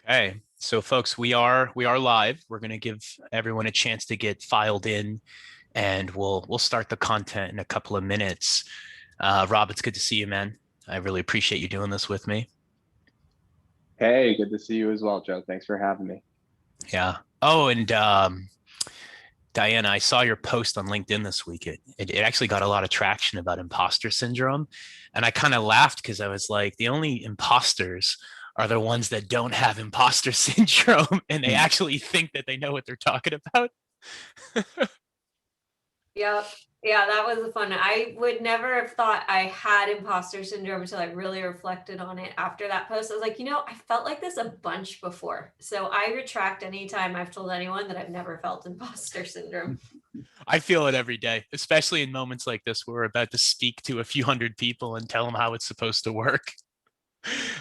Okay, so folks, we are live. We're going to give everyone a chance to get filed in, and we'll start the content in a couple of minutes. Rob, it's good to see you, man. I really appreciate you doing this with me. Hey, good to see you as well, Joe. Thanks for having me. Yeah. Oh, and Diana, I saw your post on LinkedIn this week. It actually got a lot of traction about imposter syndrome, and I kind of laughed because I was like, the only imposters are the ones that don't have imposter syndrome, and they Hmm. actually think that they know what they're talking about. Yep. Yeah, that was fun. I would never have thought I had imposter syndrome until I really reflected on it after that post. I was like, I felt like this a bunch before. So I retract any time I've told anyone that I've never felt imposter syndrome. I feel it every day, especially in moments like this where we're about to speak to a few hundred people and tell them how it's supposed to work.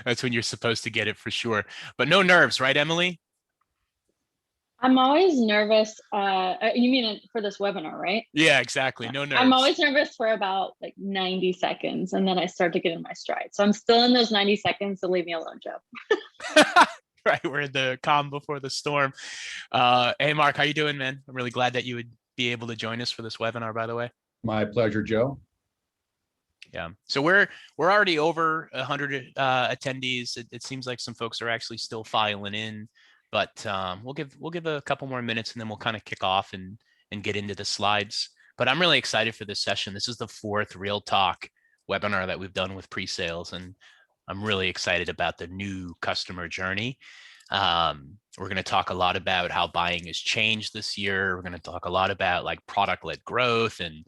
That's when you're supposed to get it for sure. But no nerves, right, Emily? I'm always nervous. You mean for this webinar, right? Yeah, exactly. No I'm nerves. always nervous for about like 90 seconds and then I start to get in my stride. So I'm still in those 90 seconds, so leave me alone, Joe. Right, we're in the calm before the storm. Hey, Mark, how you doing, man? I'm really glad that you would be able to join us for this webinar, by the way. My pleasure, Joe. Yeah. So we're already over 100 attendees. It seems like some folks are actually still filing in, but we'll give a couple more minutes and then we'll kind of kick off and get into the slides. But I'm really excited for this session. This is the fourth Real Talk webinar that we've done with pre-sales, and I'm really excited about the new customer journey. We're going to talk a lot about how buying has changed this year. We're going to talk a lot about like product-led growth and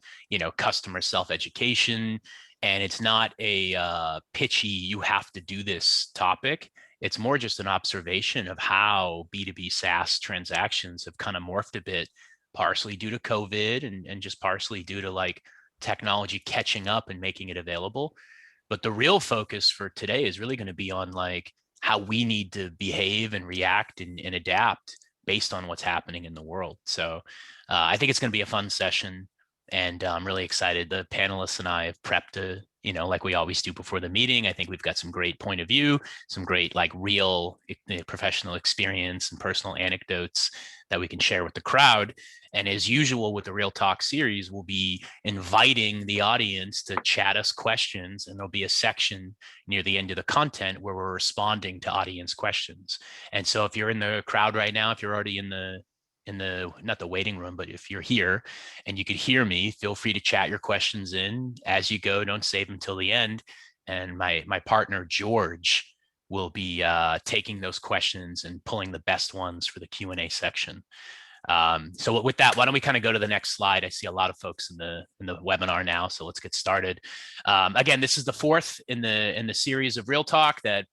customer self-education. And it's not a pitchy, you have to do this topic. It's more just an observation of how B2B SaaS transactions have kind of morphed a bit, partially due to COVID and just partially due to like technology catching up and making it available. But the real focus for today is really going to be on like how we need to behave and react and adapt based on what's happening in the world. So I think it's going to be a fun session, and I'm really excited. The panelists and I have prepped like we always do before the meeting. I think we've got some great point of view, some great like real professional experience and personal anecdotes that we can share with the crowd. And as usual with the Real Talk series, we'll be inviting the audience to chat us questions, and there'll be a section near the end of the content where we're responding to audience questions. And so if you're in the crowd right now, if you're already in the not the waiting room, but if you're here and you could hear me, feel free to chat your questions in as you go. Don't save them till the end. And my partner George will be taking those questions and pulling the best ones for the Q&A section. So with that, why don't we kind of go to the next slide? I see a lot of folks in the webinar now, so let's get started. Again, this is the fourth in the series of Real Talk that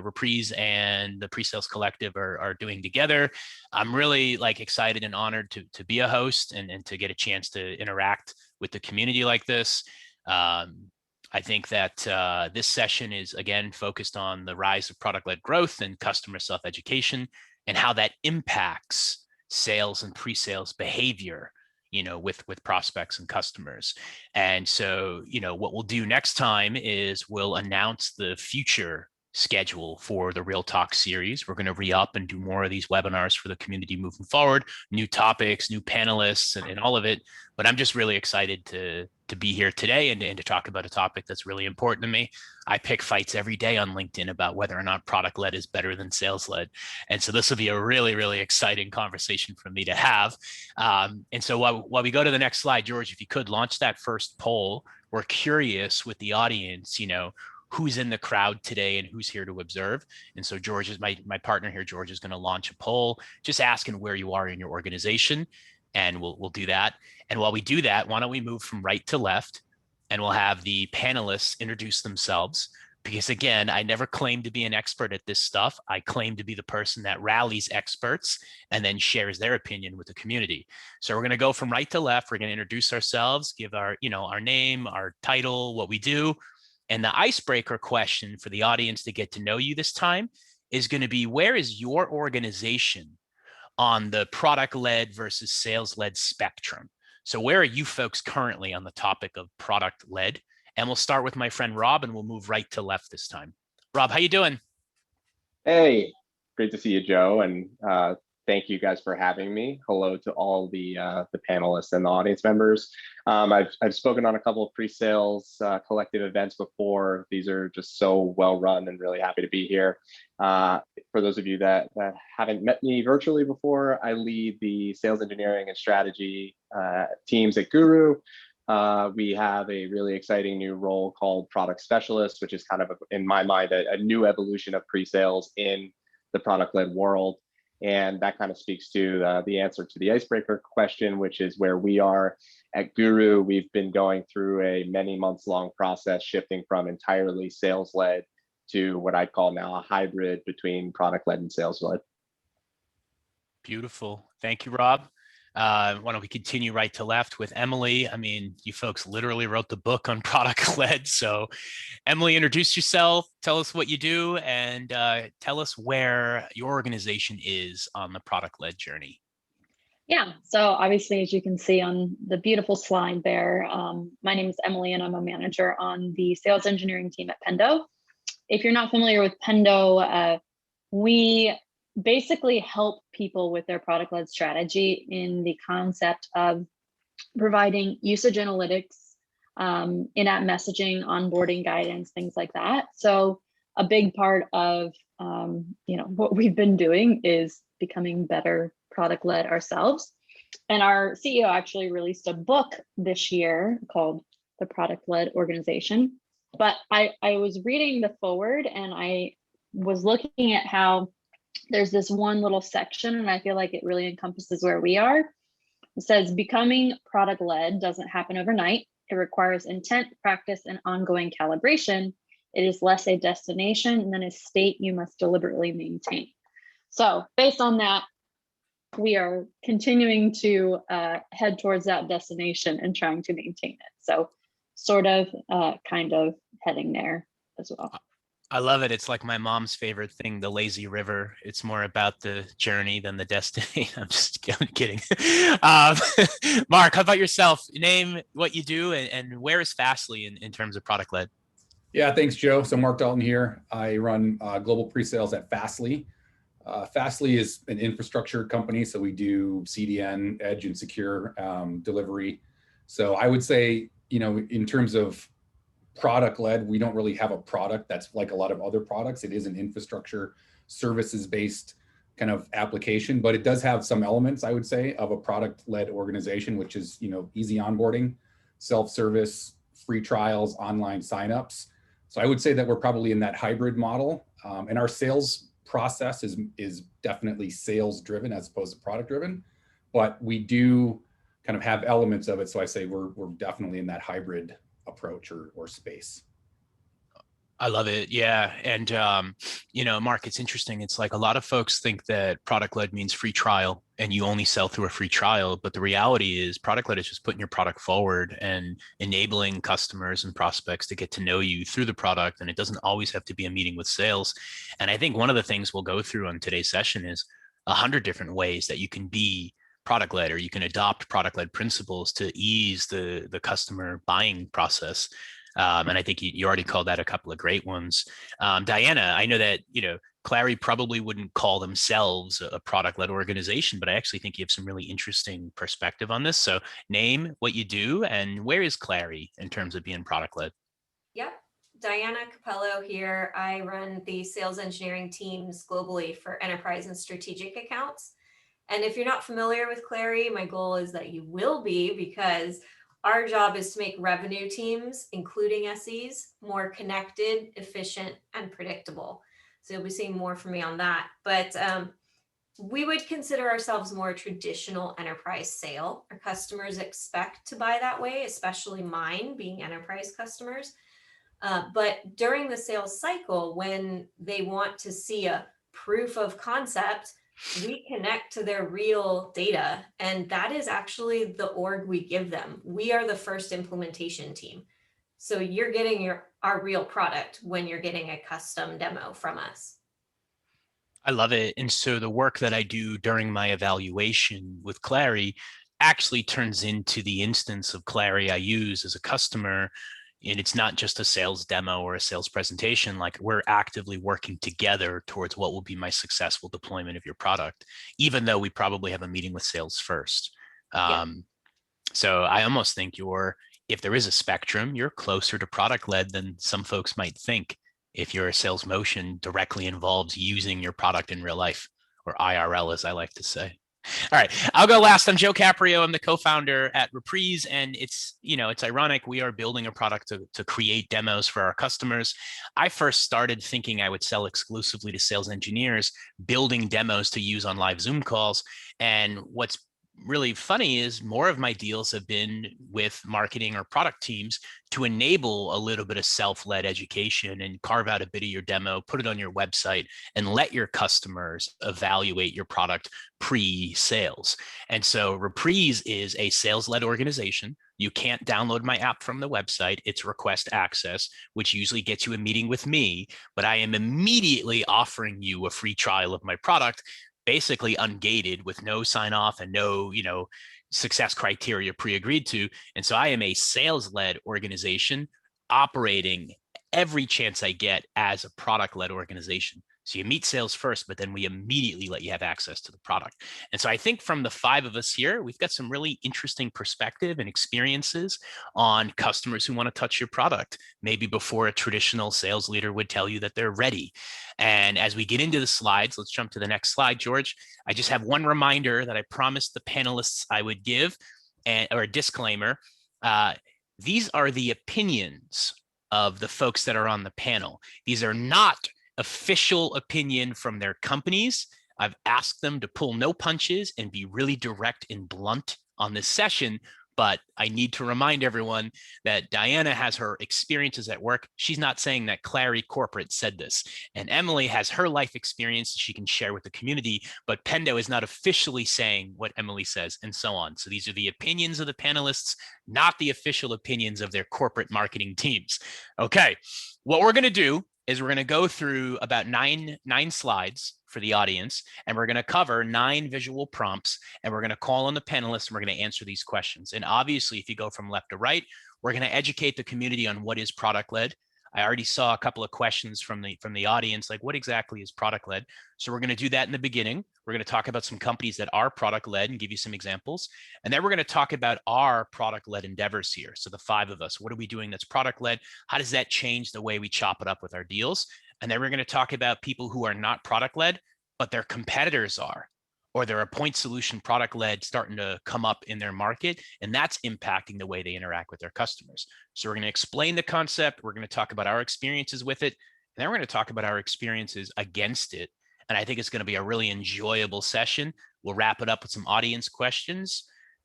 Reprise and the Pre-Sales Collective are doing together. I'm really like excited and honored to be a host and to get a chance to interact with the community like this. I think that this session is again focused on the rise of product-led growth and customer self-education and how that impacts sales and pre-sales behavior with prospects and customers. And so what we'll do next time is we'll announce the future schedule for the Real Talk series. We're going to re-up and do more of these webinars for the community moving forward, new topics, new panelists, and all of it. But I'm just really excited to be here today and to talk about a topic that's really important to me. I pick fights every day on LinkedIn about whether or not product led is better than sales led. And so this will be a really, really exciting conversation for me to have. And so while we go to the next slide, George, if you could launch that first poll, we're curious with the audience, who's in the crowd today and who's here to observe. And so George is my partner here. George is going to launch a poll just asking where you are in your organization. And we'll do that. And while we do that, why don't we move from right to left, and we'll have the panelists introduce themselves. Because again, I never claim to be an expert at this stuff. I claim to be the person that rallies experts and then shares their opinion with the community. So we're going to go from right to left. We're going to introduce ourselves, give our name, our title, what we do. And the icebreaker question for the audience to get to know you this time is going to be, where is your organization on the product-led versus sales-led spectrum? So where are you folks currently on the topic of product-led? And we'll start with my friend Rob, and we'll move right to left this time. Rob, how you doing? Hey, Great to see you, Joe, and thank you guys for having me. Hello to all the panelists and the audience members. I've spoken on a couple of pre-sales collective events before. These are just so well run, and really happy to be here. For those of you that haven't met me virtually before, I lead the sales engineering and strategy teams at Guru. We have a really exciting new role called product specialist, which is kind of, in my mind, a new evolution of pre-sales in the product-led world. And that kind of speaks to the answer to the icebreaker question, which is where we are at Guru. We've been going through a many months long process, shifting from entirely sales-led to what I call now a hybrid between product-led and sales-led. Beautiful. Thank you, Rob. Why don't we continue right to left with Emily? I mean, you folks literally wrote the book on product led. So Emily, introduce yourself, tell us what you do, and tell us where your organization is on the product led journey. Yeah, so obviously, as you can see on the beautiful slide there, my name is Emily and I'm a manager on the sales engineering team at Pendo. If you're not familiar with Pendo, we basically help people with their product-led strategy in the concept of providing usage analytics, in-app messaging, onboarding guidance, things like that. So a big part of what we've been doing is becoming better product-led ourselves. And our CEO actually released a book this year called The Product-Led Organization. But I was reading the forward and I was looking at how there's this one little section, and I feel like it really encompasses where we are. It says, becoming product-led doesn't happen overnight. It requires intent, practice, and ongoing calibration. It is less a destination than a state you must deliberately maintain. So based on that, we are continuing to head towards that destination and trying to maintain it. So sort of, kind of heading there as well. I love it. It's like my mom's favorite thing, the lazy river. It's more about the journey than the destiny. I'm just kidding. Mark, how about yourself? Name what you do and where is Fastly in terms of product led? Yeah, thanks, Joe. So Mark Dalton here. I run global pre-sales at Fastly. Fastly is an infrastructure company, so we do CDN, edge, and secure delivery. So I would say, in terms of product led, we don't really have a product that's like a lot of other products. It is an infrastructure services based kind of application, but it does have some elements, I would say, of a product led organization, which is, easy onboarding, self-service, free trials, online signups. So I would say that we're probably in that hybrid model, and our sales process is definitely sales driven as opposed to product driven, but we do kind of have elements of it. So I say we're definitely in that hybrid approach or space. I love it. Yeah. And, Mark, it's interesting. It's like a lot of folks think that product led means free trial and you only sell through a free trial. But the reality is product led is just putting your product forward and enabling customers and prospects to get to know you through the product. And it doesn't always have to be a meeting with sales. And I think one of the things we'll go through on today's session is 100 different ways that you can be product led, or you can adopt product led principles to ease the customer buying process. And I think you already called that a couple of great ones. Diana, I know that, Clary probably wouldn't call themselves a product led organization, but I actually think you have some really interesting perspective on this. So name what you do and where is Clary in terms of being product led? Yep. Diana Capello here. I run the sales engineering teams globally for enterprise and strategic accounts. And if you're not familiar with Clary, my goal is that you will be, because our job is to make revenue teams, including SEs, more connected, efficient, and predictable. So you'll be seeing more from me on that. But we would consider ourselves more a traditional enterprise sale. Our customers expect to buy that way, especially mine being enterprise customers. But during the sales cycle, when they want to see a proof of concept, we connect to their real data, and that is actually the org we give them. We are the first implementation team. So you're getting our real product when you're getting a custom demo from us. I love it. And so the work that I do during my evaluation with Clary actually turns into the instance of Clary I use as a customer And it's not just a sales demo or a sales presentation. Like, we're actively working together towards what will be my successful deployment of your product, even though we probably have a meeting with sales first. Yeah. So I almost think if there is a spectrum, you're closer to product led than some folks might think, if your sales motion directly involves using your product in real life, or IRL, as I like to say. All right, I'll go last. I'm Joe Caprio. I'm the co-founder at Reprise, and it's ironic. We are building a product to create demos for our customers. I first started thinking I would sell exclusively to sales engineers, building demos to use on live Zoom calls. And what's really funny is more of my deals have been with marketing or product teams to enable a little bit of self-led education and carve out a bit of your demo, put it on your website, and let your customers evaluate your product pre-sales. And so Reprise is a sales-led organization. You can't download my app from the website. It's request access, which usually gets you a meeting with me, but I am immediately offering you a free trial of my product, basically ungated, with no sign off and no, success criteria pre-agreed to. And so I am a sales-led organization operating every chance I get as a product-led organization. So you meet sales first, but then we immediately let you have access to the product. And so I think from the 5 of us here, we've got some really interesting perspective and experiences on customers who want to touch your product, maybe before a traditional sales leader would tell you that they're ready. And as we get into the slides, let's jump to the next slide, George. I just have one reminder that I promised the panelists I would give, or a disclaimer. These are the opinions of the folks that are on the panel. These are not official opinion from their companies. I've asked them to pull no punches and be really direct and blunt on this session, but I need to remind everyone that Diana has her experiences at work. She's not saying that Clary Corporate said this. And Emily has her life experience she can share with the community, but Pendo is not officially saying what Emily says, and so on. So these are the opinions of the panelists, not the official opinions of their corporate marketing teams. Okay, what we're gonna do is we're going to go through about nine slides for the audience, and we're going to cover 9 visual prompts, and we're going to call on the panelists, and we're going to answer these questions. And obviously, if you go from left to right, we're going to educate the community on what is product-led. I already saw a couple of questions from the audience, like, what exactly is product-led? So we're going to do that in the beginning. We're going to talk about some companies that are product-led and give you some examples. And then we're going to talk about our product-led endeavors here. So the 5 of us, what are we doing that's product-led? How does that change the way we chop it up with our deals? And then we're going to talk about people who are not product-led, but their competitors are, or they're a point solution product-led starting to come up in their market, and that's impacting the way they interact with their customers. So we're going to explain the concept. We're going to talk about our experiences with it, and then we're going to talk about our experiences against it. And I think it's going to be a really enjoyable session. We'll wrap it up with some audience questions,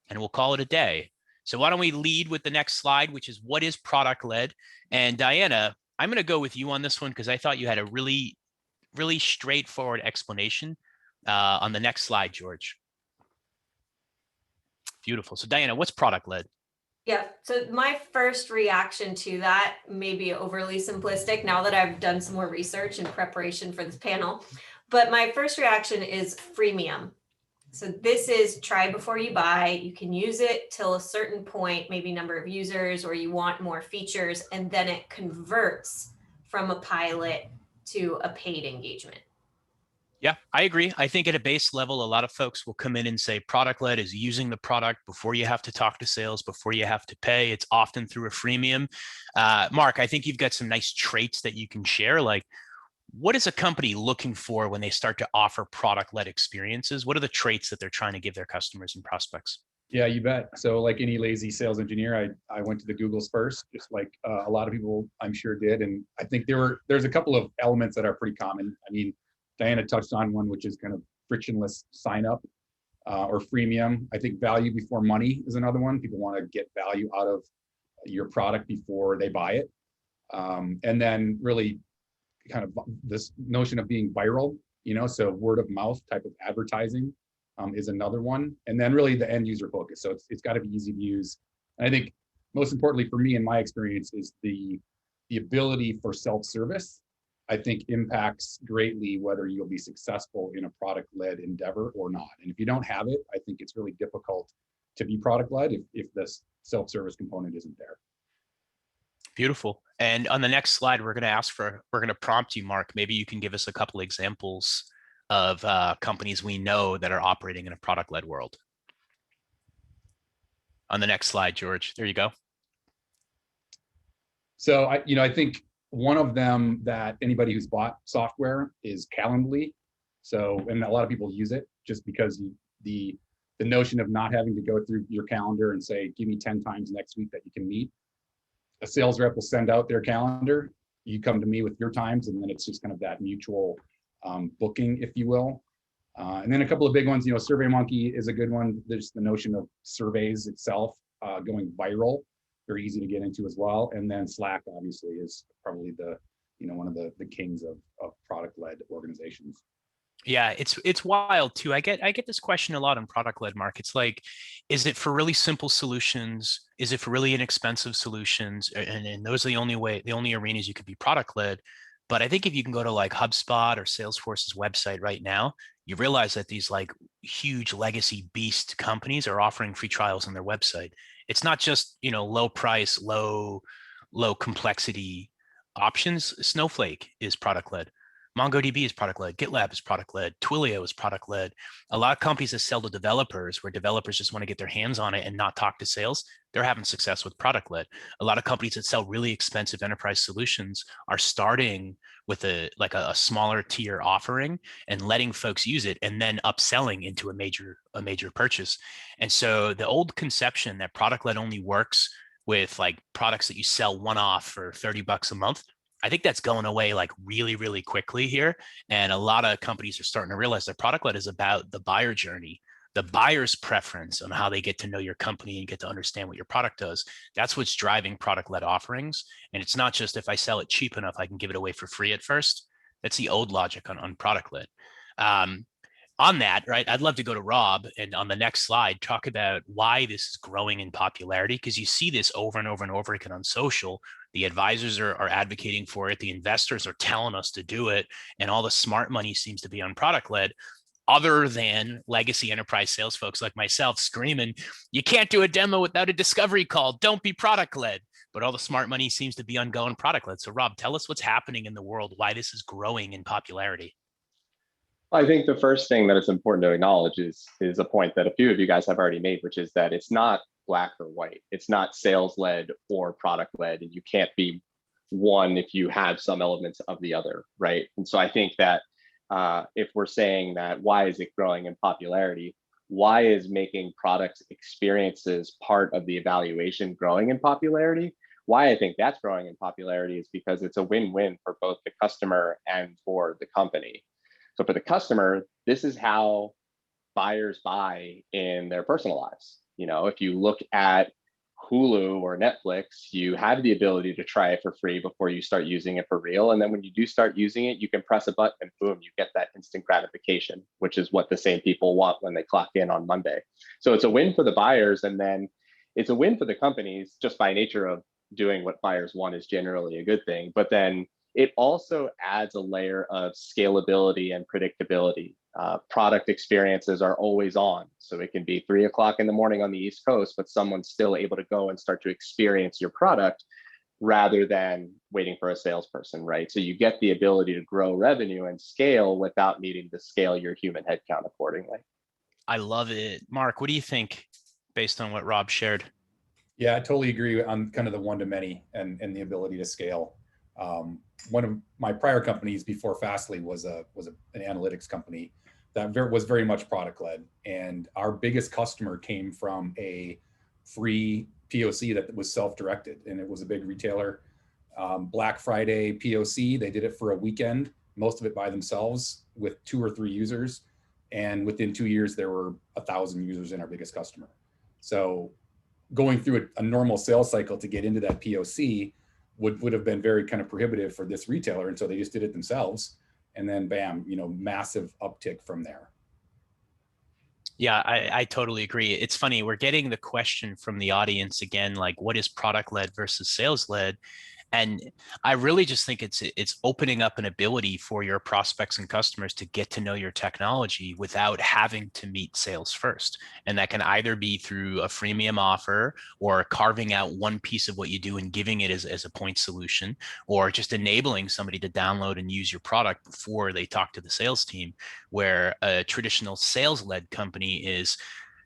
and we'll call it a day. So why don't we lead with the next slide, which is what is product-led? And Diana, I'm going to go with you on this one because I thought you had a really, really straightforward explanation. On the next slide, George. Beautiful. So Diana, what's product-led? Yeah, so my first reaction to that may be overly simplistic now that I've done some more research in preparation for this panel, but my first reaction is freemium. So this is try before you buy. You can use it till a certain point, maybe number of users, or you want more features, and then it converts from a pilot to a paid engagement. Yeah, I agree. I think at a base level, a lot of folks will come in and say product-led is using the product before you have to talk to sales, before you have to pay. It's often through a freemium. Mark, I think you've got some nice traits that you can share. Like, what is a company looking for when they start to offer product-led experiences? What are the traits that they're trying to give their customers and prospects? Yeah, you bet. So like any lazy sales engineer, I went to the Googles first, just like a lot of people I'm sure did. And I think there's a couple of elements that are pretty common. I mean, Diana touched on one, which is kind of frictionless sign up or freemium. I think value before money is another one. People want to get value out of your product before they buy it. And then really kind of this notion of being viral, so word of mouth type of advertising is another one. And then really the end user focus. So it's got to be easy to use. And I think most importantly for me in my experience is the ability for self-service, I think impacts greatly whether you'll be successful in a product-led endeavor or not. And if you don't have it, I think it's really difficult to be product-led if this self-service component isn't there. Beautiful. And on the next slide, we're going to prompt you, Mark. Maybe you can give us a couple examples of companies we know that are operating in a product-led world. On the next slide, George, there you go. So I think one of them that anybody who's bought software is Calendly. So, and a lot of people use it just because the notion of not having to go through your calendar and say, give me 10 times next week that you can meet. A sales rep will send out their calendar. You come to me with your times, and then it's just kind of that mutual booking, if you will. And then a couple of big ones, SurveyMonkey is a good one. There's the notion of surveys itself going viral, very easy to get into as well. And then Slack obviously is probably one of the kings of product-led organizations. Yeah, it's wild too. I get this question a lot on product-led, Mark. It's like, is it for really simple solutions? Is it for really inexpensive solutions? And those are the only arenas you could be product-led. But I think if you can go to like HubSpot or Salesforce's website right now, you realize that these like huge legacy beast companies are offering free trials on their website. It's not just, low price, low complexity options. Snowflake is product-led. MongoDB is product-led, GitLab is product-led, Twilio is product-led. A lot of companies that sell to developers, where developers just want to get their hands on it and not talk to sales, they're having success with product-led. A lot of companies that sell really expensive enterprise solutions are starting with a smaller tier offering and letting folks use it and then upselling into a major purchase. And so the old conception that product-led only works with like products that you sell one-off for $30 a month, I think that's going away like really, really quickly here. And a lot of companies are starting to realize that product-led is about the buyer journey, the buyer's preference on how they get to know your company and get to understand what your product does. That's what's driving product-led offerings. And it's not just if I sell it cheap enough, I can give it away for free at first. That's the old logic on product-led. On that, right, I'd love to go to Rob and on the next slide, talk about why this is growing in popularity, because you see this over and over and over again on social. The advisors are advocating for it. The investors are telling us to do it. And all the smart money seems to be on product-led, other than legacy enterprise sales folks like myself screaming, you can't do a demo without a discovery call. Don't be product-led. But all the smart money seems to be on going product-led. So Rob, tell us what's happening in the world, why this is growing in popularity. I think the first thing that it's important to acknowledge is a point that a few of you guys have already made, which is that it's not black or white. It's not sales-led or product-led, and you can't be one if you have some elements of the other, right? And so I think that if we're saying that, why is it growing in popularity? Why is making product experiences part of the evaluation growing in popularity? Why I think that's growing in popularity is because it's a win-win for both the customer and for the company. So for the customer, this is how buyers buy in their personal lives. If you look at Hulu or Netflix, you have the ability to try it for free before you start using it for real. And then when you do start using it, you can press a button and boom, you get that instant gratification, which is what the same people want when they clock in on Monday. So it's a win for the buyers. And then it's a win for the companies just by nature of doing what buyers want is generally a good thing. But then it also adds a layer of scalability and predictability. Product experiences are always on. So it can be 3 o'clock in the morning on the East Coast, but someone's still able to go and start to experience your product rather than waiting for a salesperson, right? So you get the ability to grow revenue and scale without needing to scale your human headcount accordingly. I love it. Mark, what do you think based on what Rob shared? Yeah, I totally agree on kind of the one-to-many and the ability to scale. One of my prior companies before Fastly was an analytics company that was very much product-led. And our biggest customer came from a free POC that was self-directed, and it was a big retailer. Black Friday POC, they did it for a weekend, most of it by themselves with 2 or 3 users. And within 2 years, there were 1,000 users in our biggest customer. So going through a normal sales cycle to get into that POC would have been very kind of prohibitive for this retailer. And so they just did it themselves. And then bam, massive uptick from there. Yeah, I totally agree. It's funny. We're getting the question from the audience again, like what is product-led versus sales-led? And I really just think it's opening up an ability for your prospects and customers to get to know your technology without having to meet sales first. And that can either be through a freemium offer, or carving out one piece of what you do and giving it as a point solution, or just enabling somebody to download and use your product before they talk to the sales team, where a traditional sales-led company is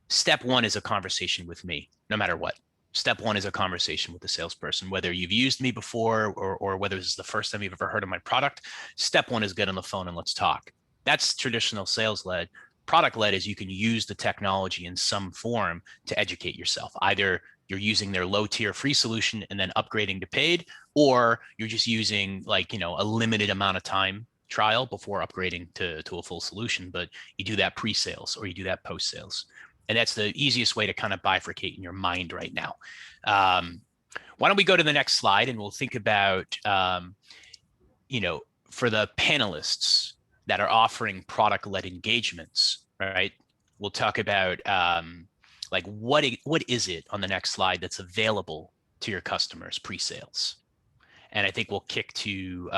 step one is a conversation with me, no matter what. Step one is a conversation with the salesperson, whether you've used me before or whether this is the first time you've ever heard of my product. Step one is get on the phone and let's talk. That's traditional sales led. Product led is you can use the technology in some form to educate yourself. Either you're using their low tier free solution and then upgrading to paid, or you're just using a limited amount of time trial before upgrading to a full solution. But you do that pre-sales or you do that post-sales. And that's the easiest way to kind of bifurcate in your mind right now. Why don't we go to the next slide and we'll think about, for the panelists that are offering product-led engagements, right? We'll talk about what is it on the next slide that's available to your customers pre-sales. And I think we'll kick to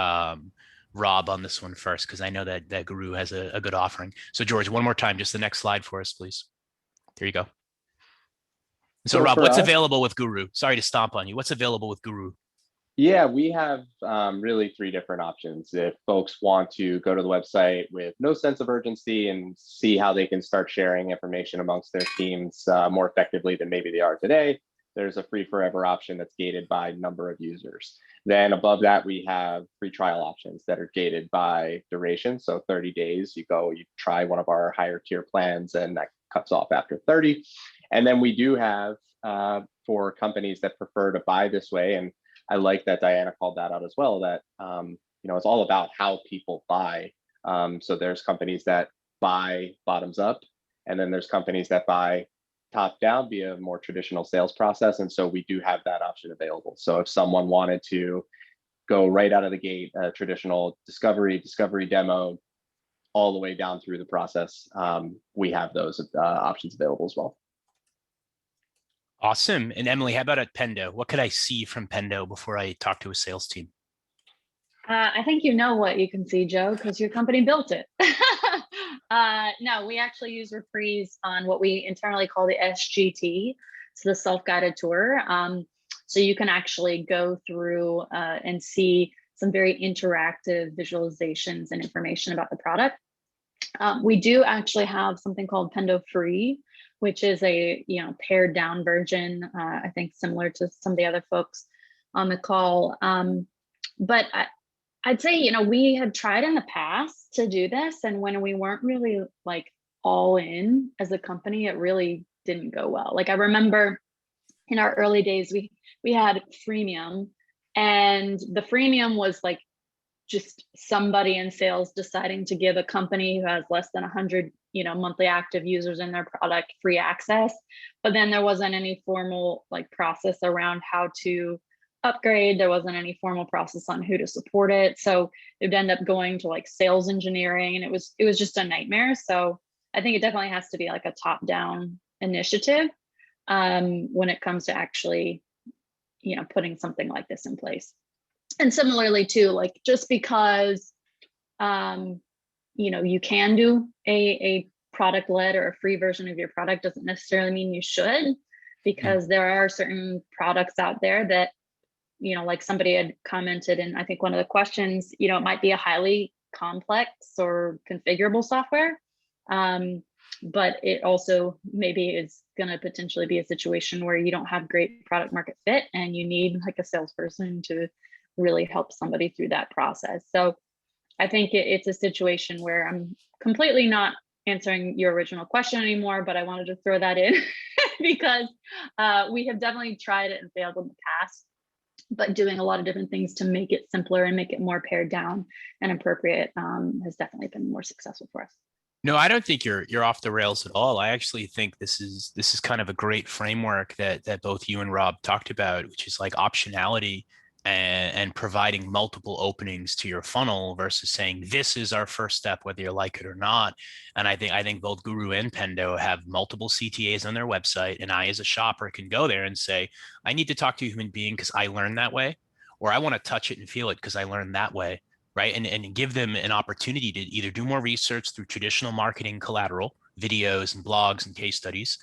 Rob on this one first, because I know that Guru has a good offering. So George, one more time, just the next slide for us, please. There you go. So Rob, what's available with Guru? Sorry to stomp on you. What's available with Guru? Yeah, we have really 3 different options. If folks want to go to the website with no sense of urgency and see how they can start sharing information amongst their teams more effectively than maybe they are today, there's a free forever option that's gated by number of users. Then above that, we have free trial options that are gated by duration. So 30 days, you try one of our higher tier plans, and that cuts off after 30. And then we do have for companies that prefer to buy this way, and I like that Diana called that out as well, that it's all about how people buy. So there's companies that buy bottoms up, and then there's companies that buy top down via a more traditional sales process. And so we do have that option available. So if someone wanted to go right out of the gate, traditional discovery demo, all the way down through the process, we have those options available as well. Awesome. And Emily, how about at Pendo? What could I see from Pendo before I talk to a sales team? I think you know what you can see, Joe, because your company built it. No, we actually use Reprise on what we internally call the SGT, so the self-guided tour. So you can actually go through and see some very interactive visualizations and information about the product. We do actually have something called Pendo Free, which is a pared down version, I think similar to some of the other folks on the call. But I'd say, we had tried in the past to do this, and when we weren't really all in as a company, it really didn't go well. I remember in our early days, we had freemium, and the freemium was just somebody in sales deciding to give a company who has less than 100 monthly active users in their product free access. But then there wasn't any formal process around how to upgrade. There wasn't any formal process on who to support it. So it would end up going to sales engineering, and it was just a nightmare. So I think it definitely has to be a top-down initiative when it comes to actually putting something like this in place. And similarly too, just because you can do a product led or a free version of your product doesn't necessarily mean you should, because there are certain products out there that like somebody had commented in, I think, one of the questions, it might be a highly complex or configurable software, but it also maybe is going to potentially be a situation where you don't have great product market fit and you need a salesperson to really help somebody through that process. So I think it's a situation where I'm completely not answering your original question anymore, but I wanted to throw that in because we have definitely tried it and failed in the past, but doing a lot of different things to make it simpler and make it more pared down and appropriate has definitely been more successful for us. No, I don't think you're off the rails at all. I actually think this is kind of a great framework that both you and Rob talked about, which is optionality and providing multiple openings to your funnel versus saying this is our first step, whether you like it or not. And I think both Guru and Pendo have multiple CTAs on their website, and I as a shopper can go there and say, I need to talk to a human being because I learned that way, or I want to touch it and feel it because I learned that way, right? And give them an opportunity to either do more research through traditional marketing collateral, videos and blogs and case studies,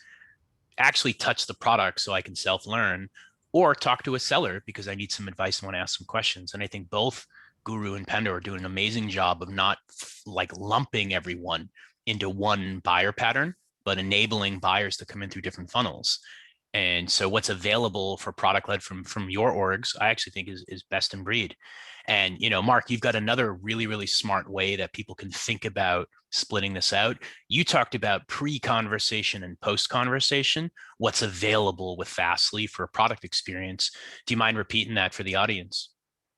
actually touch the product so I can self-learn, or talk to a seller because I need some advice and want to ask some questions. And I think both Guru and Pendo are doing an amazing job of not like lumping everyone into one buyer pattern, but enabling buyers to come in through different funnels. And so what's available for product led from your orgs, I actually think is best in breed. And, you know, Mark, you've got another really, really smart way that people can think about splitting this out. You talked about pre-conversation and post-conversation, what's available with Fastly for a product experience. Do you mind repeating that for the audience?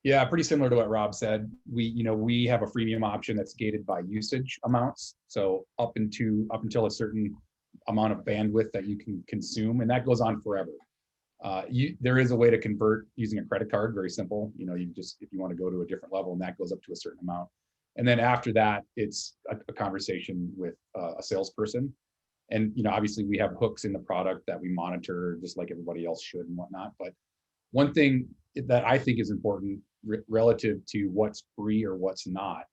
Yeah, pretty similar to what Rob said. We have a freemium option that's gated by usage amounts. So up until a certain amount of bandwidth that you can consume, and that goes on forever. There is a way to convert using a credit card, very simple. If you want to go to a different level, and that goes up to a certain amount. And then after that, it's a conversation with a salesperson. And obviously we have hooks in the product that we monitor just like everybody else should and whatnot. But one thing that I think is important relative to what's free or what's not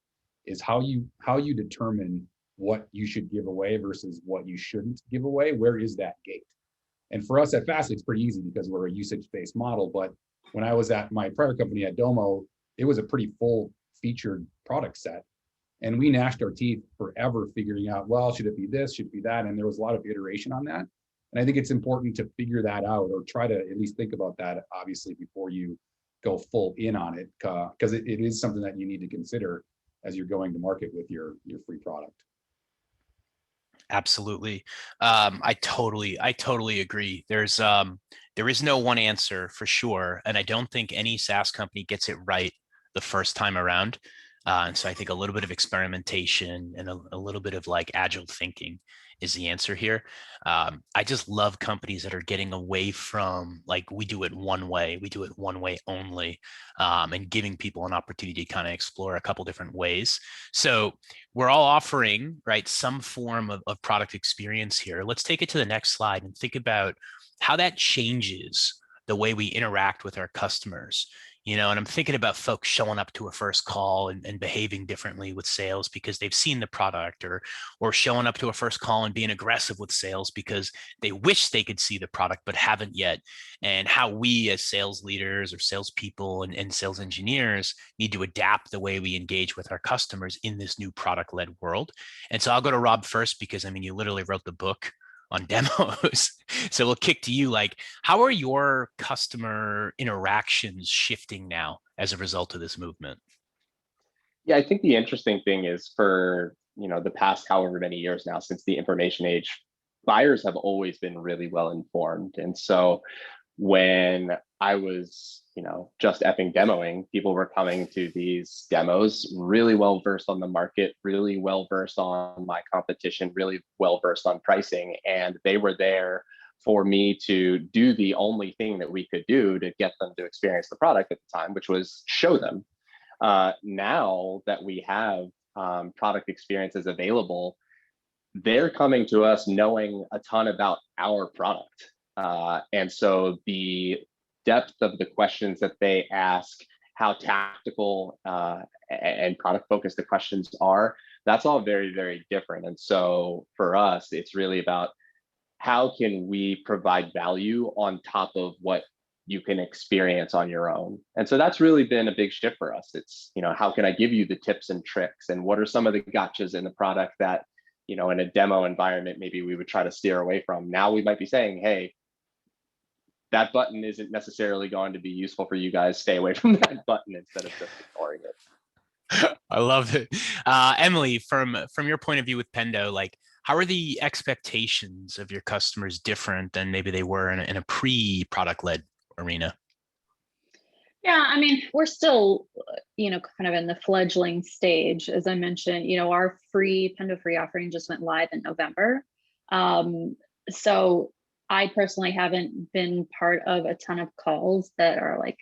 is how you determine what you should give away versus what you shouldn't give away. Where is that gate? And for us at Fastly, it's pretty easy because we're a usage-based model. But when I was at my prior company at Domo, it was a pretty full featured product set. And we gnashed our teeth forever figuring out, well, should it be this, should it be that? And there was a lot of iteration on that. And I think it's important to figure that out, or try to at least think about that, obviously, before you go full in on it, because it is something that you need to consider as you're going to market with your free product. Absolutely. I totally agree. There is no one answer for sure. And I don't think any SaaS company gets it right the first time around. And so I think a little bit of experimentation and a little bit of like agile thinking is the answer here. I just love companies that are getting away from like, we do it one way only, and giving people an opportunity to kind of explore a couple different ways. So we're all offering, right, some form of product experience here. Let's take it to the next slide and think about how that changes the way we interact with our customers. And I'm thinking about folks showing up to a first call and behaving differently with sales because they've seen the product, or showing up to a first call and being aggressive with sales because they wish they could see the product but haven't yet. And how we as sales leaders or salespeople and sales engineers need to adapt the way we engage with our customers in this new product-led world. And so I'll go to Rob first because you literally wrote the book on demos. So we'll kick to you. Like, how are your customer interactions shifting now as a result of this movement? Yeah, I think the interesting thing is for the past however many years now since the information age, buyers have always been really well informed. And so when I was just effing demoing, people were coming to these demos really well versed on the market, really well versed on my competition, really well versed on pricing, and they were there for me to do the only thing that we could do to get them to experience the product at the time, which was show them. Now that we have product experiences available, they're coming to us knowing a ton about our product. And so the depth of the questions that they ask, how tactical and product focused the questions are, that's all very, very different. And so for us, it's really about how can we provide value on top of what you can experience on your own. And so that's really been a big shift for us. It's, how can I give you the tips and tricks, and what are some of the gotchas in the product that, in a demo environment, maybe we would try to steer away from. Now we might be saying, hey, that button isn't necessarily going to be useful for you guys. Stay away from that button instead of just ignoring it. I love it. Emily, from your point of view with Pendo, like, how are the expectations of your customers different than maybe they were in a pre-product led arena? Yeah, we're still, kind of in the fledgling stage. As I mentioned, our Pendo free offering just went live in November. So I personally haven't been part of a ton of calls that are like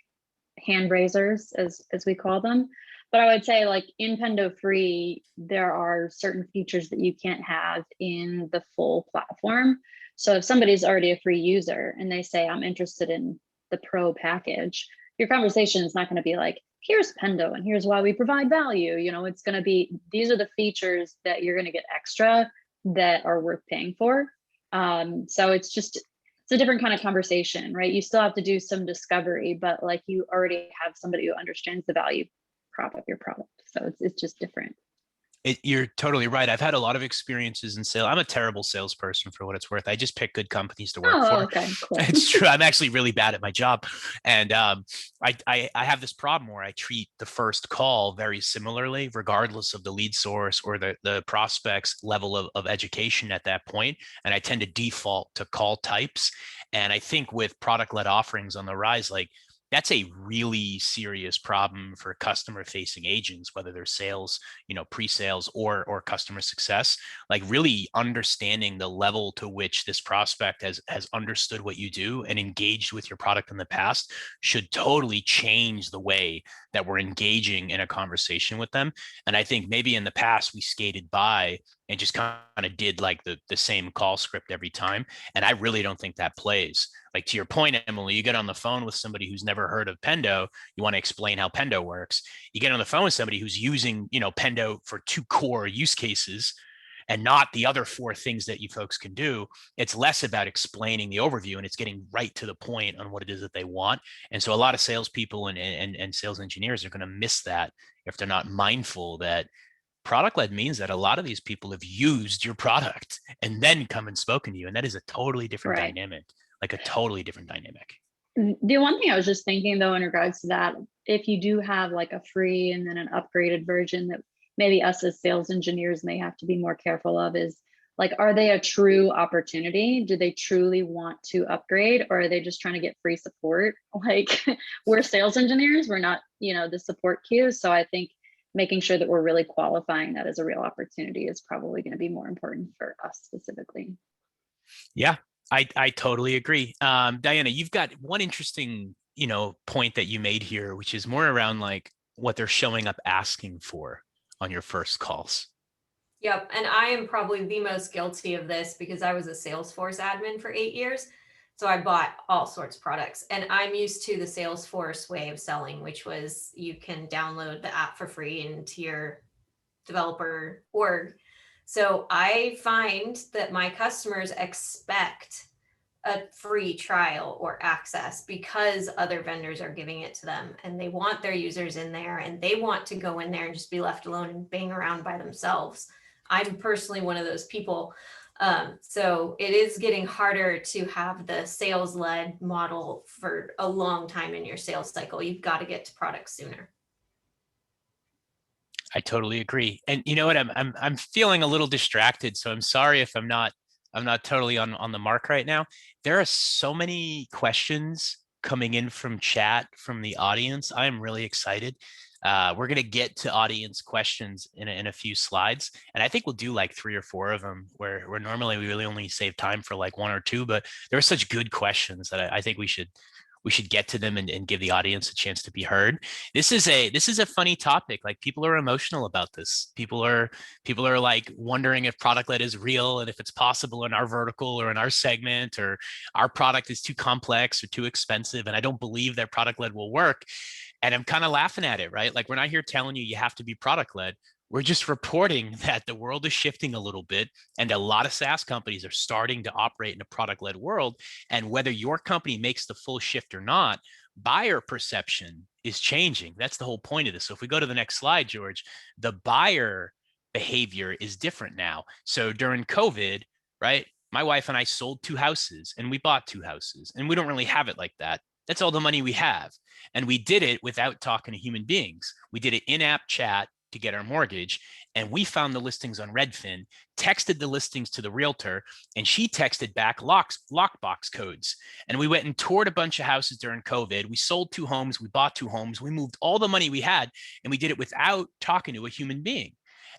hand raisers, as we call them. But I would say, like, in Pendo free, there are certain features that you can't have in the full platform. So if somebody's already a free user and they say, I'm interested in the pro package, your conversation is not going to be like, here's Pendo and here's why we provide value. It's going to be, these are the features that you're going to get extra that are worth paying for. So it's a different kind of conversation, right? You still have to do some discovery, but like you already have somebody who understands the value prop of your product. So it's just different. You're totally right. I've had a lot of experiences in sales. I'm a terrible salesperson for what it's worth. I just pick good companies to work for. Okay, cool. It's true. I'm actually really bad at my job. And I have this problem where I treat the first call very similarly, regardless of the lead source or the prospect's level of education at that point. And I tend to default to call types. And I think with product-led offerings on the rise, like that's a really serious problem for customer facing agents, whether they're sales, pre-sales or customer success, like really understanding the level to which this prospect has understood what you do and engaged with your product in the past should totally change the way that we're engaging in a conversation with them. And I think maybe in the past we skated by and just kind of did like the same call script every time. And I really don't think that plays. Like to your point, Emily, you get on the phone with somebody who's never heard of Pendo. You want to explain how Pendo works. You get on the phone with somebody who's using, Pendo for 2 core use cases and not the other 4 things that you folks can do. It's less about explaining the overview and it's getting right to the point on what it is that they want. And so a lot of salespeople and sales engineers are going to miss that if they're not mindful that product-led means that a lot of these people have used your product and then come and spoken to you. And that is a totally different dynamic, like a totally different dynamic. The one thing I was just thinking though, in regards to that, if you do have like a free and then an upgraded version that maybe us as sales engineers may have to be more careful of is like, are they a true opportunity? Do they truly want to upgrade or are they just trying to get free support? Like we're sales engineers, we're not, the support queue. So I think making sure that we're really qualifying that as a real opportunity is probably going to be more important for us specifically. Yeah, I totally agree. Diana, you've got one interesting, point that you made here, which is more around like what they're showing up asking for on your first calls. Yep. And I am probably the most guilty of this because I was a Salesforce admin for 8 years. So I bought all sorts of products and I'm used to the Salesforce way of selling, which was you can download the app for free into your developer org. So I find that my customers expect a free trial or access because other vendors are giving it to them and they want their users in there and they want to go in there and just be left alone and bang around by themselves. I'm personally one of those people. So it is getting harder to have the sales-led model for a long time in your sales cycle. You've got to get to products sooner. I totally agree. And you know what? I'm feeling a little distracted, so I'm sorry if I'm not totally on the mark right now. There are so many questions coming in from chat from the audience. I am really excited. We're going to get to audience questions in a few slides. And I think we'll do like 3 or 4 of them where normally we really only save time for like 1 or 2, but there are such good questions that I think we should get to them and give the audience a chance to be heard. This is a funny topic. Like people are emotional about this. People are like wondering if product-led is real and if it's possible in our vertical or in our segment, or our product is too complex or too expensive. And I don't believe that product-led will work. And I'm kind of laughing at it, right? Like we're not here telling you have to be product-led. We're just reporting that the world is shifting a little bit and a lot of SaaS companies are starting to operate in a product-led world. And whether your company makes the full shift or not, buyer perception is changing. That's the whole point of this. So if we go to the next slide, George, the buyer behavior is different now. So during COVID, right, my wife and I sold 2 houses and we bought 2 houses and we don't really have it like that. That's all the money we have. And we did it without talking to human beings. We did it in-app chat to get our mortgage. And we found the listings on Redfin, texted the listings to the realtor, and she texted back lockbox codes. And we went and toured a bunch of houses during COVID. We sold 2 homes, we bought 2 homes, we moved all the money we had, and we did it without talking to a human being.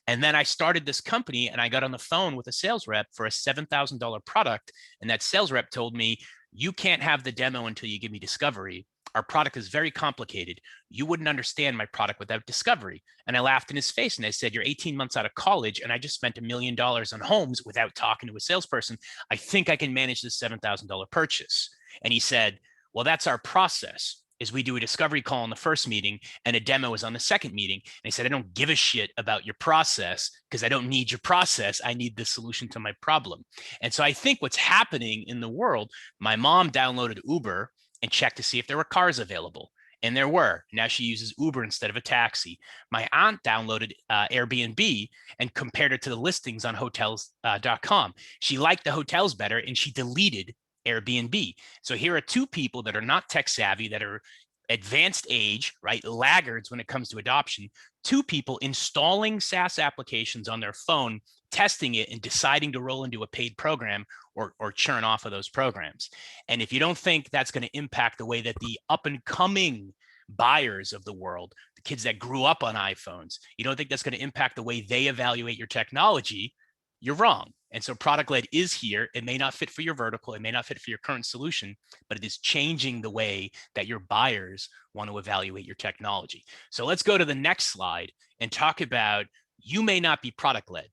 And then I started this company and I got on the phone with a sales rep for a $7,000 product. And that sales rep told me, you can't have the demo until you give me discovery. Our product is very complicated. You wouldn't understand my product without discovery. And I laughed in his face and I said, you're 18 months out of college and I just spent $1 million on homes without talking to a salesperson. I think I can manage this $7,000 purchase. And he said, well, that's our process. is we do a discovery call on the first meeting and a demo is on the second meeting. And I said, I don't give a shit about your process because I don't need your process. I need the solution to my problem. And so I think what's happening in the world, my mom downloaded Uber and checked to see if there were cars available. And there were. Now she uses Uber instead of a taxi. My aunt downloaded Airbnb and compared it to the listings on hotels.com. She liked the hotels better and she deleted Airbnb. So here are two people that are not tech savvy, that are advanced age, right? Laggards when it comes to adoption. Two people installing SaaS applications on their phone, testing it and deciding to roll into a paid program or churn off of those programs. And if you don't think that's going to impact the way that the up and coming buyers of the world, the kids that grew up on iPhones, you don't think that's going to impact the way they evaluate your technology, you're wrong. And so product led is here. It may not fit for your vertical. It may not fit for your current solution, but it is changing the way that your buyers want to evaluate your technology. So let's go to the next slide and talk about, you may not be product led.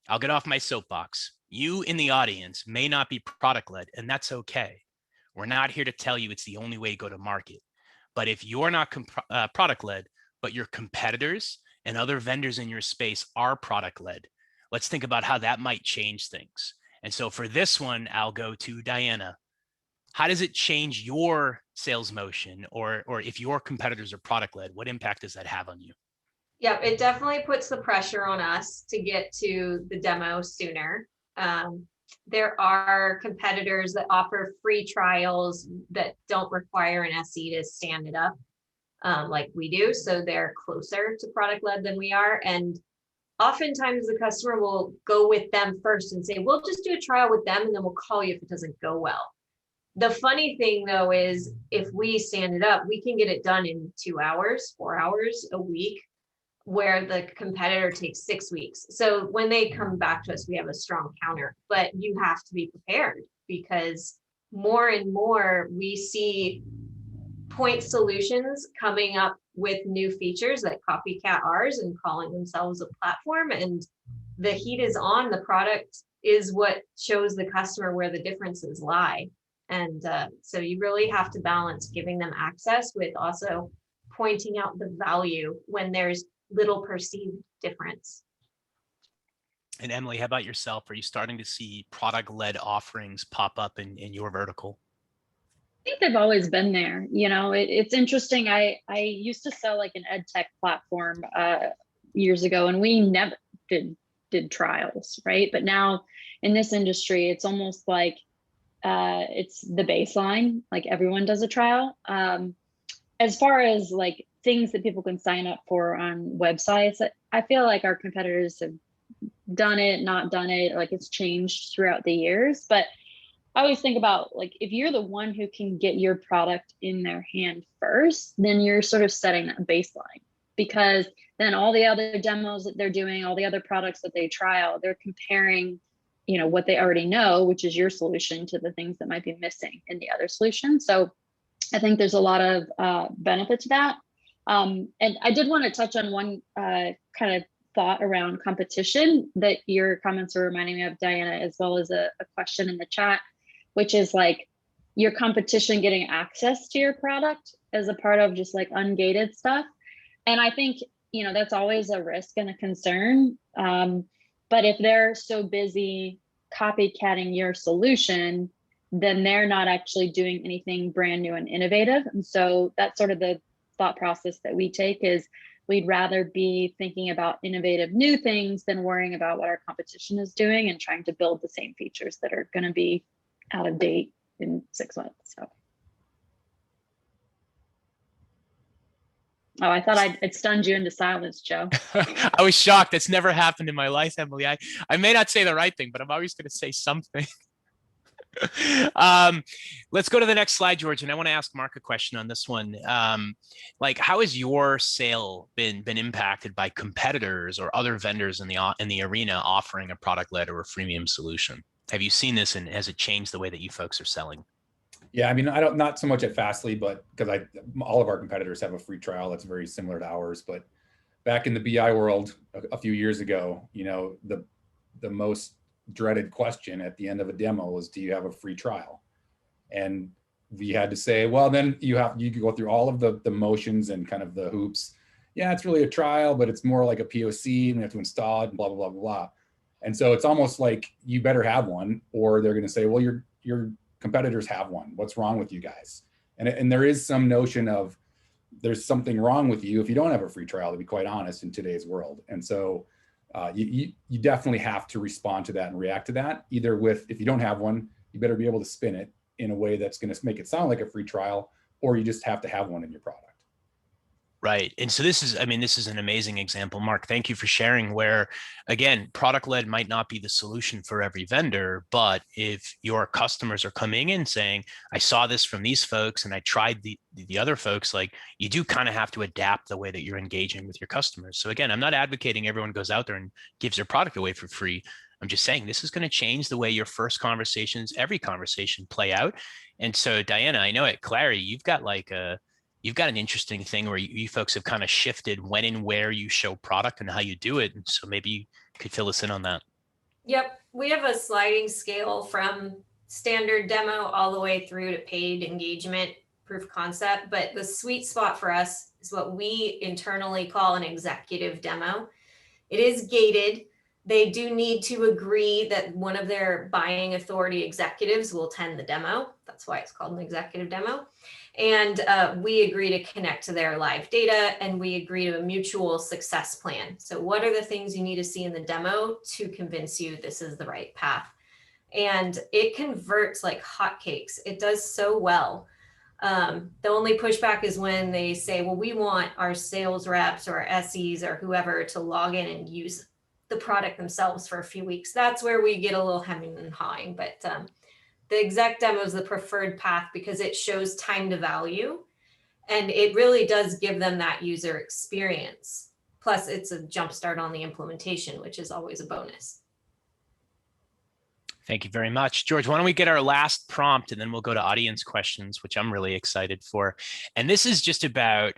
I'll get off my soapbox. You in the audience may not be product led, and that's okay. We're not here to tell you it's the only way to go to market. But if you're not product led, but your competitors and other vendors in your space are product led, let's think about how that might change things. And so for this one, I'll go to Diana. How does it change your sales motion, or if your competitors are product led, what impact does that have on you? Yeah, it definitely puts the pressure on us to get to the demo sooner. There are competitors that offer free trials that don't require an SE to stand it up like we do. So they're closer to product led than we are. And oftentimes the customer will go with them first and say, we'll just do a trial with them and then we'll call you if it doesn't go well. The funny thing though is if we stand it up, we can get it done in 2 hours, 4 hours, a week, where the competitor takes 6 weeks. So when they come back to us, we have a strong counter, but you have to be prepared because more and more we see point solutions coming up with new features that copycat ours and calling themselves a platform. And the heat is on. The product is what shows the customer where the differences lie. And so you really have to balance giving them access with also pointing out the value when there's little perceived difference. And Emily, how about yourself? Are you starting to see product-led offerings pop up in your vertical? I think they've always been there. You know, it's interesting. I used to sell like an ed tech platform years ago, and we never did trials, right? But now in this industry, it's almost like it's the baseline. Like everyone does a trial. As far as like things that people can sign up for on websites, I feel like our competitors have done it, not done it, like it's changed throughout the years. But I always think about like, if you're the one who can get your product in their hand first, then you're sort of setting that baseline, because then all the other demos that they're doing, all the other products that they trial, they're comparing, you know, what they already know, which is your solution, to the things that might be missing in the other solution. So I think there's a lot of benefit to that. And I did want to touch on one kind of thought around competition that your comments are reminding me of, Diana, as well as a question in the chat, which is like your competition getting access to your product as a part of just like ungated stuff. And I think, you know, that's always a risk and a concern. But if they're so busy copycatting your solution, then they're not actually doing anything brand new and innovative. And so that's sort of the thought process that we take, is we'd rather be thinking about innovative new things than worrying about what our competition is doing and trying to build the same features that are going to be out of date in 6 months. So. Oh, I thought I'd stunned you into silence, Joe. I was shocked. That's never happened in my life, Emily. I may not say the right thing, but I'm always going to say something. Let's go to the next slide, George. And I want to ask Mark a question on this one. Like, how has your sale been impacted by competitors or other vendors in the arena offering a product-led or a freemium solution? Have you seen this, and has it changed the way that you folks are selling? Yeah, I mean, not so much at Fastly, but because all of our competitors have a free trial that's very similar to ours. But back in the BI world a few years ago, you know, the most dreaded question at the end of a demo was, do you have a free trial? And we had to say, well, then you can go through all of the motions and kind of the hoops. Yeah, it's really a trial, but it's more like a POC and we have to install it and blah, blah, blah, blah, blah. And so it's almost like you better have one, or they're going to say, well, your competitors have one. What's wrong with you guys? And there is some notion of there's something wrong with you if you don't have a free trial, to be quite honest, in today's world. And so you definitely have to respond to that and react to that, either with, if you don't have one, you better be able to spin it in a way that's going to make it sound like a free trial, or you just have to have one in your product. Right. And so this is, I mean, this is an amazing example, Mark. Thank you for sharing, where, again, product led might not be the solution for every vendor, but if your customers are coming in saying, I saw this from these folks and I tried the other folks, like, you do kind of have to adapt the way that you're engaging with your customers. So again, I'm not advocating everyone goes out there and gives their product away for free. I'm just saying this is going to change the way your first conversations, every conversation, play out. And so, Diana, I know at Clary, you've got an interesting thing where you folks have kind of shifted when and where you show product and how you do it. And so maybe you could fill us in on that. Yep. We have a sliding scale from standard demo all the way through to paid engagement, proof of concept. But the sweet spot for us is what we internally call an executive demo. It is gated. They do need to agree that one of their buying authority executives will attend the demo. That's why it's called an executive demo. And we agree to connect to their live data, and we agree to a mutual success plan. So what are the things you need to see in the demo to convince you this is the right path? And it converts like hotcakes. It does so well. The only pushback is when they say, well, we want our sales reps or SEs or whoever to log in and use the product themselves for a few weeks. That's where we get a little hemming and hawing. But the exec demo is the preferred path because it shows time to value, and it really does give them that user experience. Plus, it's a jump start on the implementation, which is always a bonus. Thank you very much. George, why don't we get our last prompt and then we'll go to audience questions, which I'm really excited for. And this is just about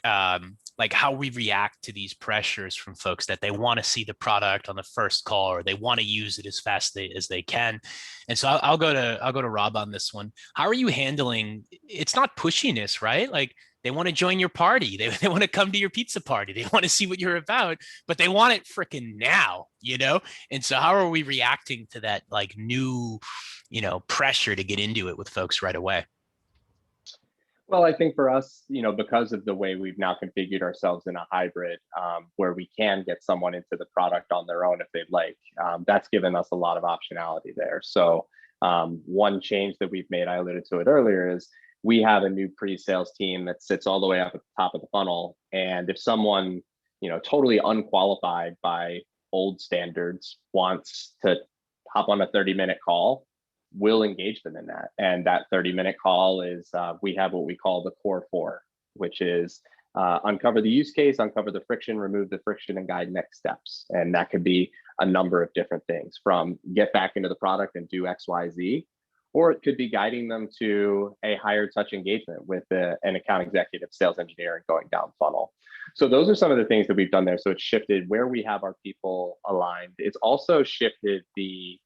like how we react to these pressures from folks that they want to see the product on the first call, or they want to use it as fast as they can. And so I'll go to Rob on this one. How are you handling, it's not pushiness, right? Like, they want to join your party. They want to come to your pizza party. They want to see what you're about, but they want it freaking now, you know? And so how are we reacting to that like new, pressure to get into it with folks right away? Well, I think for us, because of the way we've now configured ourselves in a hybrid, where we can get someone into the product on their own if they'd like, that's given us a lot of optionality there. So one change that we've made, I alluded to it earlier, is we have a new pre-sales team that sits all the way up at the top of the funnel. And if someone, totally unqualified by old standards wants to hop on a 30-minute call, we'll engage them in that. And that 30-minute call is, we have what we call the core 4, which is uncover the use case, uncover the friction, remove the friction, and guide next steps. And that could be a number of different things, from get back into the product and do X, Y, Z, or it could be guiding them to a higher touch engagement with an account executive, sales engineer, and going down funnel. So those are some of the things that we've done there. So it's shifted where we have our people aligned. It's also shifted the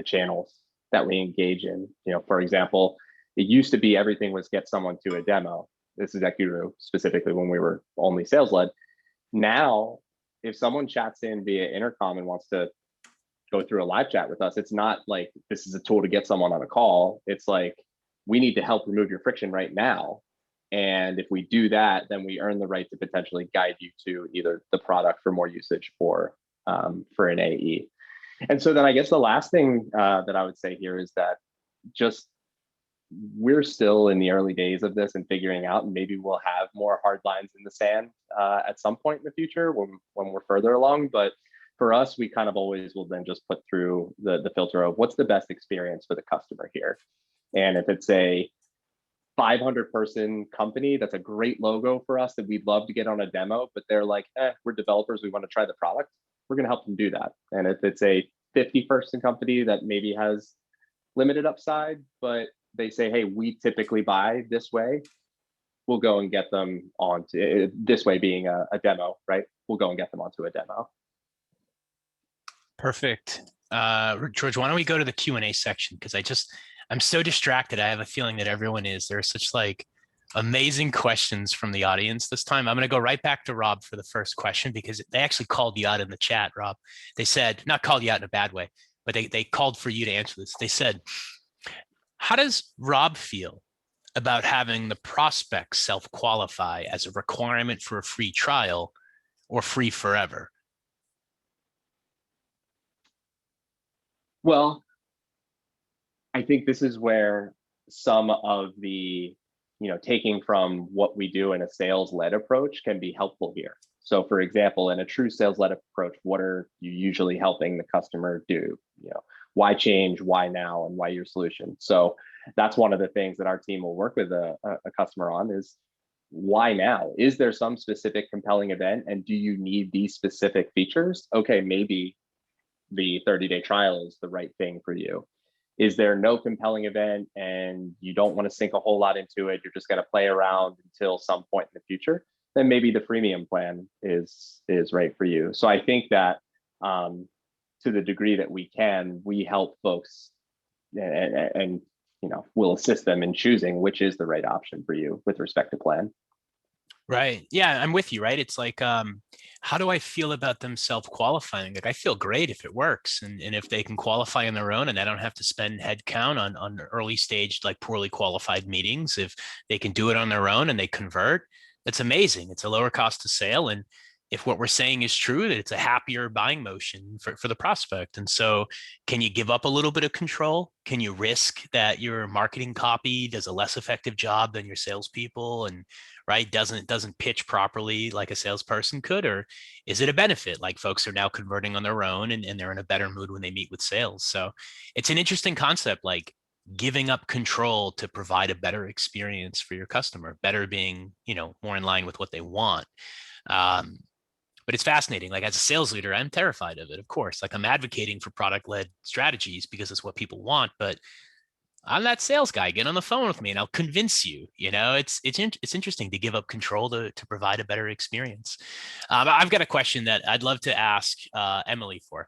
channels that we engage in. For example, it used to be everything was get someone to a demo. This is at Guru specifically when we were only sales led. Now, if someone chats in via intercom and wants to go through a live chat with us, it's not like this is a tool to get someone on a call. It's like, we need to help remove your friction right now. And if we do that, then we earn the right to potentially guide you to either the product for more usage or for an AE. And so then I guess the last thing that I would say here is that just we're still in the early days of this and figuring out, and maybe we'll have more hard lines in the sand at some point in the future when we're further along. But for us, we kind of always will then just put through the filter of what's the best experience for the customer here. And if it's a 500-person company, that's a great logo for us that we'd love to get on a demo, but they're like, we're developers, we want to try the product, we're going to help them do that. And if it's a 50-person company that maybe has limited upside, but they say, hey, we typically buy this way, we'll go and get them onto this way, being a demo, right? We'll go and get them onto a demo. Perfect. George, why don't we go to the Q&A section? Because I'm so distracted. I have a feeling that everyone is. There are such like amazing questions from the audience this time. I'm going to go right back to Rob for the first question because they actually called you out in the chat, Rob. They said, not called you out in a bad way, but they called for you to answer this. They said, how does Rob feel about having the prospect self-qualify as a requirement for a free trial or free forever? Well, I think this is where some of the, taking from what we do in a sales-led approach can be helpful here. So for example, in a true sales-led approach, what are you usually helping the customer do? Why change, why now, and why your solution? So that's one of the things that our team will work with a customer on is why now? Is there some specific compelling event? And do you need these specific features? Okay, maybe the 30-day trial is the right thing for you. Is there no compelling event and you don't want to sink a whole lot into it, you're just going to play around until some point in the future, then maybe the freemium plan is right for you. So I think that to the degree that we can, we help folks and we'll assist them in choosing which is the right option for you with respect to plan. Right. Yeah, I'm with you, right? It's like, how do I feel about them self-qualifying? Like, I feel great if it works. And if they can qualify on their own and I don't have to spend headcount on early stage, like poorly qualified meetings, if they can do it on their own and they convert, that's amazing. It's a lower cost of sale. And if what we're saying is true, that it's a happier buying motion for the prospect. And so can you give up a little bit of control? Can you risk that your marketing copy does a less effective job than your salespeople and right doesn't pitch properly like a salesperson could? Or is it a benefit? Like folks are now converting on their own and they're in a better mood when they meet with sales. So it's an interesting concept, like giving up control to provide a better experience for your customer, better being, more in line with what they want. But it's fascinating. Like as a sales leader, I'm terrified of it, of course. Like I'm advocating for product-led strategies because it's what people want, but I'm that sales guy. Get on the phone with me and I'll convince you. It's interesting to give up control to provide a better experience. I've got a question that I'd love to ask Emily for.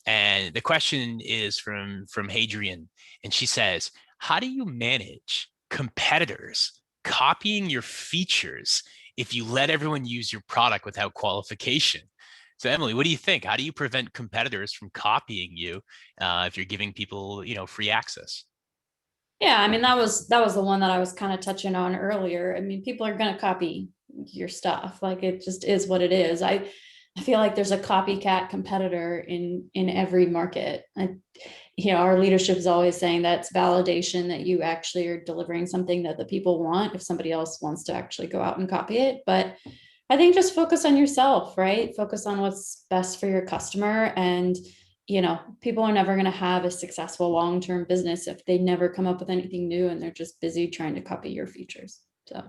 And the question is from Hadrian. And she says, how do you manage competitors copying your features if you let everyone use your product without qualification? So Emily, what do you think? How do you prevent competitors from copying you if you're giving people, free access? Yeah, I mean, that was the one that I was kind of touching on earlier. I mean, people are going to copy your stuff. Like it just is what it is. I feel like there's a copycat competitor in every market. Our leadership is always saying that's validation that you actually are delivering something that the people want if somebody else wants to actually go out and copy it. But I think just focus on yourself, right? Focus on what's best for your customer. And, people are never going to have a successful long-term business if they never come up with anything new and they're just busy trying to copy your features. So.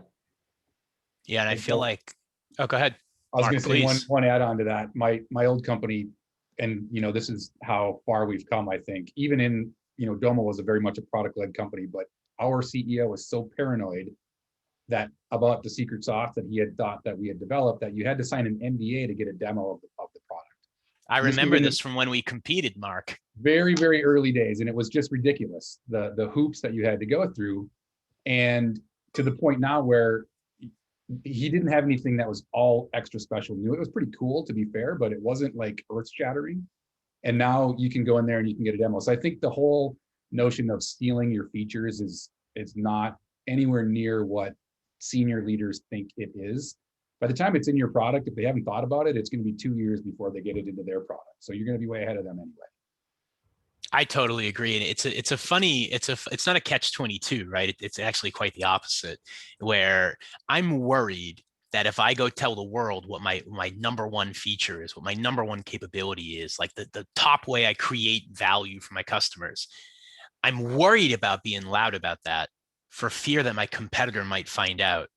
Yeah. And I feel like, oh, go ahead. I was going to say please. one add on to that. My old company, and this is how far we've come. I think even in Domo was a very much a product-led company, but our CEO was so paranoid that about the secret sauce that he had thought that we had developed that you had to sign an NDA to get a demo of the product. I remember this from when we competed, Mark. Very, very early days, and it was just ridiculous the hoops that you had to go through, and to the point now where he didn't have anything that was all extra special new. It was pretty cool, to be fair, but it wasn't like earth-shattering. And now you can go in there and you can get a demo. So I think the whole notion of stealing your features is not anywhere near what senior leaders think it is. By the time it's in your product, if they haven't thought about it, it's going to be 2 years before they get it into their product. So you're going to be way ahead of them anyway. I totally agree. And it's not a catch-22, right? It's actually quite the opposite, where I'm worried that if I go tell the world what my number one feature is, what my number one capability is, like the top way I create value for my customers, I'm worried about being loud about that for fear that my competitor might find out.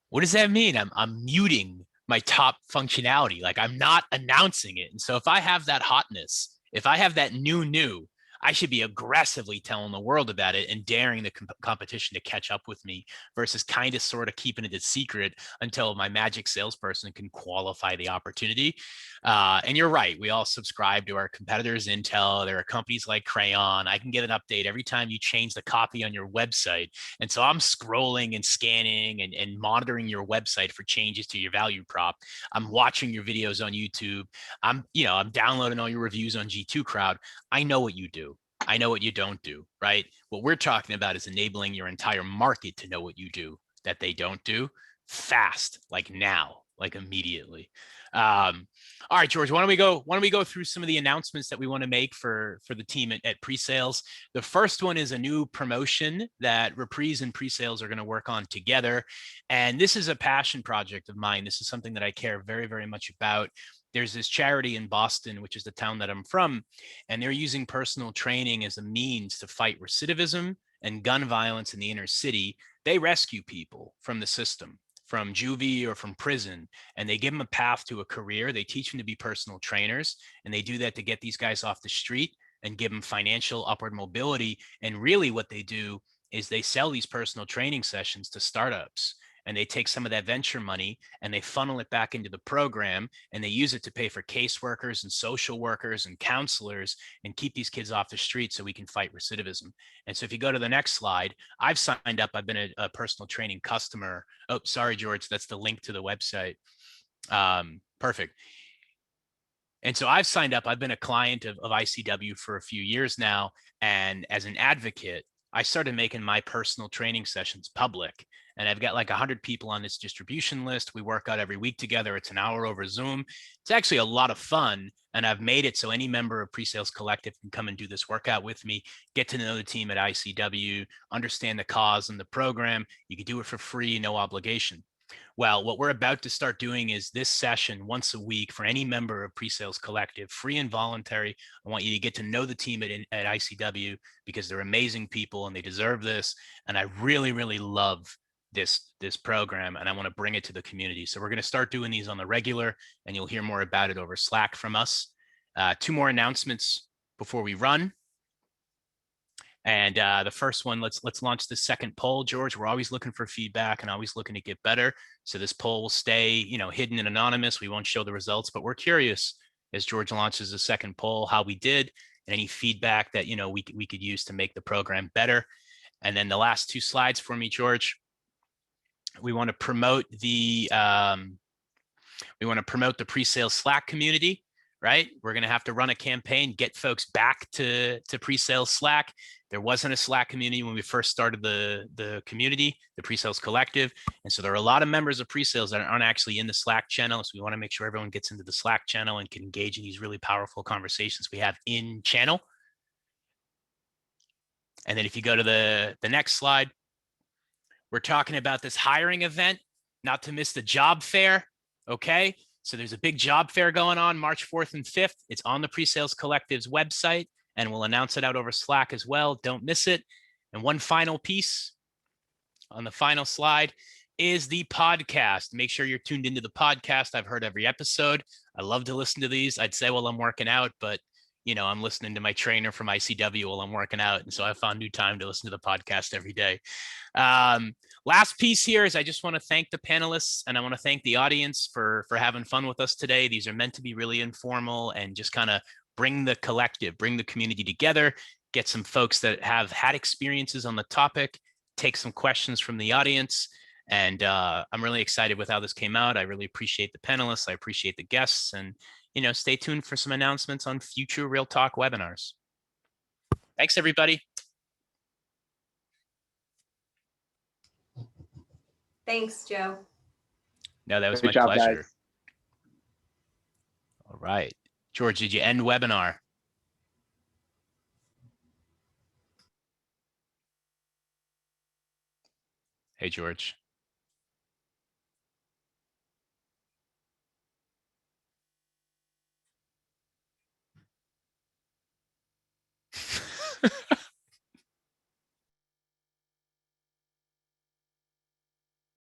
What does that mean? I'm muting my top functionality. Like I'm not announcing it. And so if I have that hotness, if I have that new, I should be aggressively telling the world about it and daring the competition to catch up with me versus kind of sort of keeping it a secret until my magic salesperson can qualify the opportunity. And you're right. We all subscribe to our competitors' intel. There are companies like Crayon. I can get an update every time you change the copy on your website. And so I'm scrolling and scanning and monitoring your website for changes to your value prop. I'm watching your videos on YouTube. I'm downloading all your reviews on G2 Crowd. I know what you do. I know what you don't do, right? What we're talking about is enabling your entire market to know what you do that they don't do fast, like now, like immediately. All right, George, why don't we go through some of the announcements that we want to make for the team at PreSales. The first one is a new promotion that Reprise and PreSales are going to work on together. And this is a passion project of mine. This is something that I care very, very much about. There's this charity in Boston, which is the town that I'm from, and they're using personal training as a means to fight recidivism and gun violence in the inner city. They rescue people from the system, from juvie or from prison, and they give them a path to a career. They teach them to be personal trainers, and they do that to get these guys off the street and give them financial upward mobility. And really what they do is they sell these personal training sessions to startups, and they take some of that venture money and they funnel it back into the program, and they use it to pay for caseworkers and social workers and counselors and keep these kids off the street so we can fight recidivism. And so if you go to the next slide, I've signed up. I've been a personal training customer. Oh, sorry, George, that's the link to the website. Perfect. And so I've signed up. I've been a client of ICW for a few years now. And as an advocate, I started making my personal training sessions public. And I've got like 100 people on this distribution list. We work out every week together. It's an hour over Zoom. It's actually a lot of fun. And I've made it so any member of PreSales Collective can come and do this workout with me, get to know the team at ICW, understand the cause and the program. You can do it for free, no obligation. Well, what we're about to start doing is this session once a week for any member of PreSales Collective, free and voluntary. I want you to get to know the team at ICW because they're amazing people and they deserve this. And I really, really love this program, and I want to bring it to the community. So we're going to start doing these on the regular, and you'll hear more about it over Slack from us. 2 more announcements before we run. And the first one, let's launch the second poll, George. We're always looking for feedback and always looking to get better. So this poll will stay, hidden and anonymous. We won't show the results, but we're curious as George launches the second poll, how we did and any feedback that, we could use to make the program better. And then the last 2 slides for me, George. We want to promote the PreSales Slack community, right? We're going to have to run a campaign, get folks back to PreSales Slack. There wasn't a Slack community when we first started the community, the PreSales Collective. And so there are a lot of members of PreSales that aren't actually in the Slack channel. So we want to make sure everyone gets into the Slack channel and can engage in these really powerful conversations we have in channel. And then if you go to the next slide, we're talking about this hiring event, not to miss the job fair. Okay. So there's a big job fair going on March 4th and 5th. It's on the PreSales Collective's website, and we'll announce it out over Slack as well. Don't miss it. And one final piece on the final slide is the podcast. Make sure you're tuned into the podcast. I've heard every episode. I love to listen to these. I'd say while I'm working out, but I'm listening to my trainer from ICW while I'm working out. And so I found new time to listen to the podcast every day. Last piece here is I just want to thank the panelists, and I want to thank the audience for having fun with us today. These are meant to be really informal and just kind of bring the collective, bring the community together, get some folks that have had experiences on the topic, take some questions from the audience. And I'm really excited with how this came out. I really appreciate the panelists. I appreciate the guests, and stay tuned for some announcements on future Real Talk webinars. Thanks, everybody. Thanks, Joe. No, that was Good my job, pleasure. guys. All right. George, did you end webinar? Hey, George.